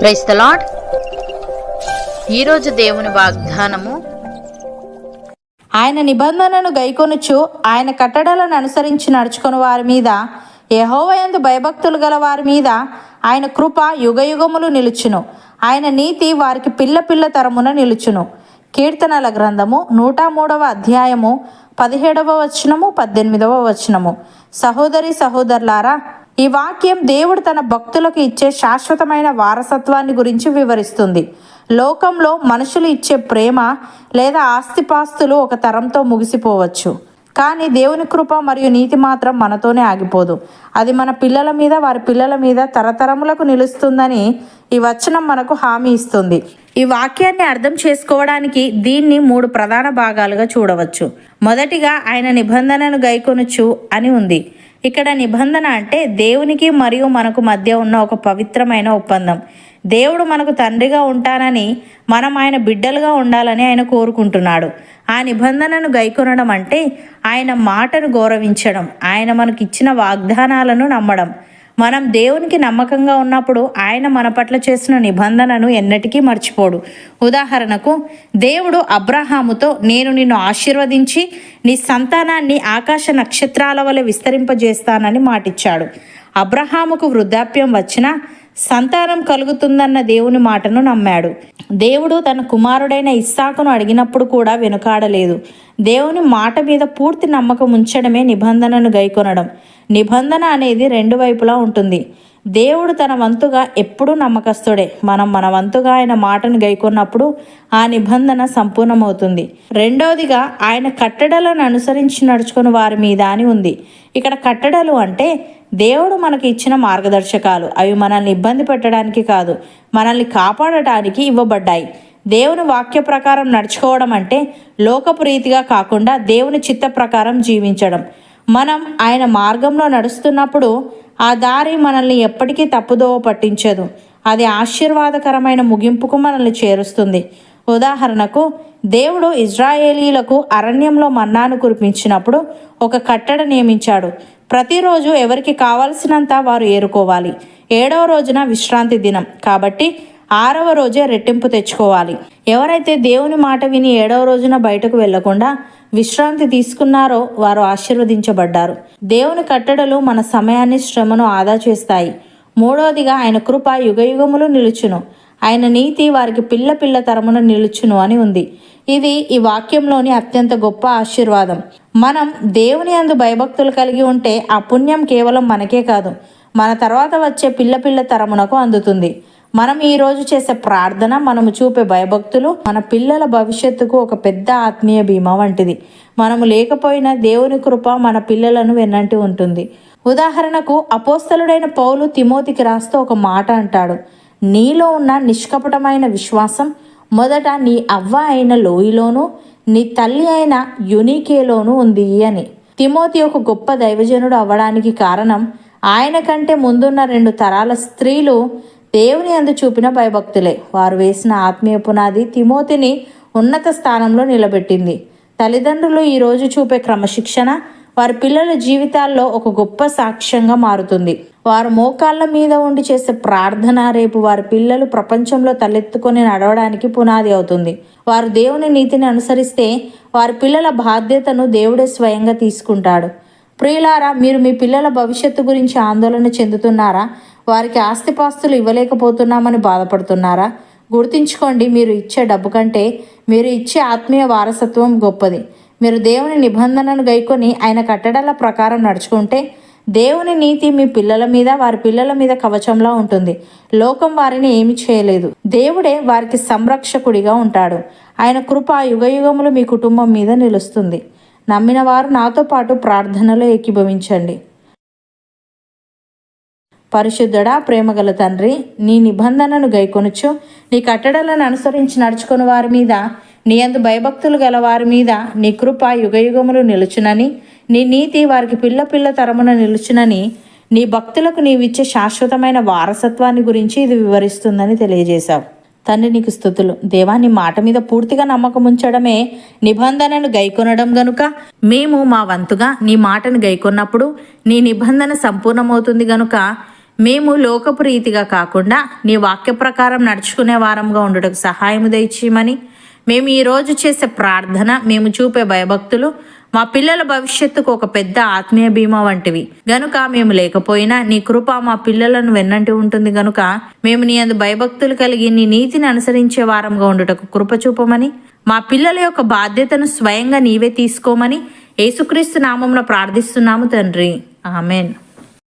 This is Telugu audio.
Praise the lord. ఈరోజు దేవుని వాగ్దానము, ఆయన నిబంధనను గైకొనుచు ఆయన కట్టడలను అనుసరించి నడుచుకుని వారి మీద, యెహోవా యందు భయభక్తులు గల వారి మీద ఆయన కృప యుగయుగములు నిలుచును. ఆయన నీతి వారికి పిల్ల పిల్ల తరమున నిలుచును. కీర్తనల గ్రంథము 103వ అధ్యాయము 17వ వచనము 18వ వచనము. సహోదరి సహోదరులారా, ఈ వాక్యం దేవుడు తన భక్తులకు ఇచ్చే శాశ్వతమైన వారసత్వాన్ని గురించి వివరిస్తుంది. లోకంలో మనుషులు ఇచ్చే ప్రేమ లేదా ఆస్తిపాస్తులు ఒక తరంతో ముగిసిపోవచ్చు, కానీ దేవుని కృప మరియు నీతి మాత్రం మనతోనే ఆగిపోదు. అది మన పిల్లల మీద, వారి పిల్లల మీద తరతరములకు నిలుస్తుందని ఈ వచనం మనకు హామీ ఇస్తుంది. ఈ వాక్యాన్ని అర్థం చేసుకోవడానికి దీన్ని 3 ప్రధాన భాగాలుగా చూడవచ్చు. మొదటిగా ఆయన నిబంధనను గైకొనుచు అని ఉంది. ఇక్కడ నిబంధన అంటే దేవునికి మరియు మనకు మధ్య ఉన్న ఒక పవిత్రమైన ఒప్పందం. దేవుడు మనకు తండ్రిగా ఉంటానని, మనం ఆయన బిడ్డలుగా ఉండాలని ఆయన కోరుకుంటున్నాడు. ఆ నిబంధనను గైకొనడం అంటే ఆయన మాటను గౌరవించడం, ఆయన మనకి ఇచ్చిన వాగ్దానాలను నమ్మడం. మనం దేవునికి నమ్మకంగా ఉన్నప్పుడు ఆయన మన పట్ల చేసిన నిబంధనను ఎన్నటికీ మర్చిపోడు. ఉదాహరణకు, దేవుడు అబ్రహాముతో, నేను నిన్ను ఆశీర్వదించి నీ సంతానాన్ని ఆకాశ నక్షత్రాల వలె విస్తరింపజేస్తానని మాటిచ్చాడు. అబ్రహాముకు వృద్ధాప్యం వచ్చినా సంతానం కలుగుతుందన్న దేవుని మాటను నమ్మాడు. దేవుడు తన కుమారుడైన ఇస్సాకును అడిగినప్పుడు కూడా వెనుకాడలేదు. దేవుని మాట మీద పూర్తి నమ్మకం ఉంచడమే నిబంధనను గైకొనడం. నిబంధన అనేది 2 వైపులా ఉంటుంది. దేవుడు తన వంతుగా ఎప్పుడూ నమ్మకస్తుడే. మనం మన వంతుగా ఆయన మాటను గైకొన్నప్పుడు ఆ నిబంధన సంపూర్ణమవుతుంది. రెండవదిగా ఆయన కట్టడలను అనుసరించి నడుచుకుని వారి మీద అని ఉంది. ఇక్కడ కట్టడలు అంటే దేవుడు మనకి ఇచ్చిన మార్గదర్శకాలు. అవి మనల్ని ఇబ్బంది పెట్టడానికి కాదు, మనల్ని కాపాడటానికి ఇవ్వబడ్డాయి. దేవుని వాక్య ప్రకారం నడుచుకోవడం అంటే లోకపు రీతిగా కాకుండా దేవుని చిత్త ప్రకారం జీవించడం. మనం ఆయన మార్గంలో నడుస్తున్నప్పుడు ఆ దారి మనల్ని ఎప్పటికీ తప్పుదోవ పట్టించదు. అది ఆశీర్వాదకరమైన ముగింపుకు మనల్ని చేరుస్తుంది. ఉదాహరణకు, దేవుడు ఇజ్రాయేలీలకు అరణ్యంలో మన్నాను కురిపించినప్పుడు ఒక కట్టడ నియమించాడు. ప్రతిరోజు ఎవరికి కావలసినంత వారు ఏరుకోవాలి. 7వ రోజున విశ్రాంతి దినం కాబట్టి 6వ రోజే రెట్టింపు తెచ్చుకోవాలి. ఎవరైతే దేవుని మాట విని 7వ రోజున బయటకు వెళ్లకుండా విశ్రాంతి తీసుకున్నారో వారు ఆశీర్వదించబడ్డారు. దేవుని కట్టడలు మన సమయాన్ని, శ్రమను ఆదా చేస్తాయి. మూడవదిగా ఆయన కృప యుగయుగములు నిలుచును. ఆయన నీతి వారికి పిల్ల పిల్ల తరమున నిలుచును అని ఉంది. ఇది ఈ వాక్యంలోని అత్యంత గొప్ప ఆశీర్వాదం. మనం దేవుని యందు భయభక్తులు కలిగి ఉంటే ఆ పుణ్యం కేవలం మనకే కాదు, మన తర్వాత వచ్చే పిల్ల పిల్ల తరమునకు అందుతుంది. మనం ఈరోజు చేసే ప్రార్థన, మనము చూపే భయభక్తులు మన పిల్లల భవిష్యత్తుకు ఒక పెద్ద ఆత్మీయ బీమా వంటిది. మనము లేకపోయినా దేవుని కృప మన పిల్లలను వెన్నంటి ఉంటుంది. ఉదాహరణకు, అపోస్తలుడైన పౌలు తిమోతికి రాస్తూ ఒక మాట అంటాడు, నీలో ఉన్న నిష్కపటమైన విశ్వాసం మొదట నీ అవ్వ అయిన లోయిలోను, నీ తల్లి అయిన యునీకేలోను ఉంది అని. తిమోతి ఒక గొప్ప దైవజనుడు అవ్వడానికి కారణం ఆయన కంటే ముందున్న 2 తరాల స్త్రీలు దేవుని యందు చూపిన భయభక్తులే. వారు వేసిన ఆత్మీయ పునాది తిమోతిని ఉన్నత స్థానంలో నిలబెట్టింది. తల్లిదండ్రులు ఈరోజు చూపే క్రమశిక్షణ వారి పిల్లల జీవితాల్లో ఒక గొప్ప సాక్ష్యంగా మారుతుంది. వారు మోకాళ్ళ మీద ఉండి చేసే ప్రార్థన రేపు వారి పిల్లలు ప్రపంచంలో తలెత్తుకొని నడవడానికి పునాది అవుతుంది. వారు దేవుని నీతిని అనుసరిస్తే వారి పిల్లల బాధ్యతను దేవుడే స్వయంగా తీసుకుంటాడు. ప్రియులారా, మీరు మీ పిల్లల భవిష్యత్తు గురించి ఆందోళన చెందుతున్నారా? వారికి ఆస్తిపాస్తులు ఇవ్వలేకపోతున్నామని బాధపడుతున్నారా? గుర్తుంచుకోండి, మీరు ఇచ్చే డబ్బు కంటే మీరు ఇచ్చే ఆత్మీయ వారసత్వం గొప్పది. మీరు దేవుని నిబంధనను గైకొని ఆయన కట్టడల ప్రకారం నడుచుకుంటే దేవుని నీతి మీ పిల్లల మీద, వారి పిల్లల మీద కవచంలా ఉంటుంది. లోకం వారిని ఏమి చేయలేదు. దేవుడే వారికి సంరక్షకుడిగా ఉంటాడు. ఆయన కృప యుగయుగములు మీ కుటుంబం మీద నిలుస్తుంది. నమ్మిన వారు నాతో పాటు ప్రార్థనలో ఏకీభవించండి. పరిశుద్ధుడా, ప్రేమగల తండ్రి, నీ నిబంధనను గైకొనుచు నీ కట్టడలను అనుసరించి నడుచుకుని వారి మీద, నీ యందు భయభక్తులు గల వారి మీద నీ కృప యుగయుగములు నిలుచునని, నీ నీతి వారికి పిల్ల పిల్ల తరమున నిలుచునని, నీ భక్తులకు నీవిచ్చే శాశ్వతమైన వారసత్వాన్ని గురించి ఇది వివరిస్తుందని తెలియజేశావు. తండ్రి, నీకు స్తుతులు. దేవా, నీ మాట మీద పూర్తిగా నమ్మకం ఉంచడమే నిబంధనను గైకొనడం గనుక మేము మా వంతుగా నీ మాటను గైకొన్నప్పుడు నీ నిబంధన సంపూర్ణమవుతుంది గనుక మేము లోకపు రీతిగా కాకుండా నీ వాక్య ప్రకారం నడుచుకునే వారంగా ఉండుటకు సహాయము దయచేయమని, మేము ఈరోజు చేసే ప్రార్థన, మేము చూపే భయభక్తులు మా పిల్లల భవిష్యత్తుకు ఒక పెద్ద ఆత్మీయ బీమా వంటివి గనుక మేము లేకపోయినా నీ కృప మా పిల్లలను వెన్నంటి ఉంటుంది గనుక మేము నీ అందు భయభక్తులు కలిగి నీ నీతిని అనుసరించే వారంగా ఉండుటకు కృప చూపమని, మా పిల్లల యొక్క బాధ్యతను స్వయంగా నీవే తీసుకోమని యేసుక్రీస్తు నామమున ప్రార్థిస్తున్నాము తండ్రి. ఆమెన్.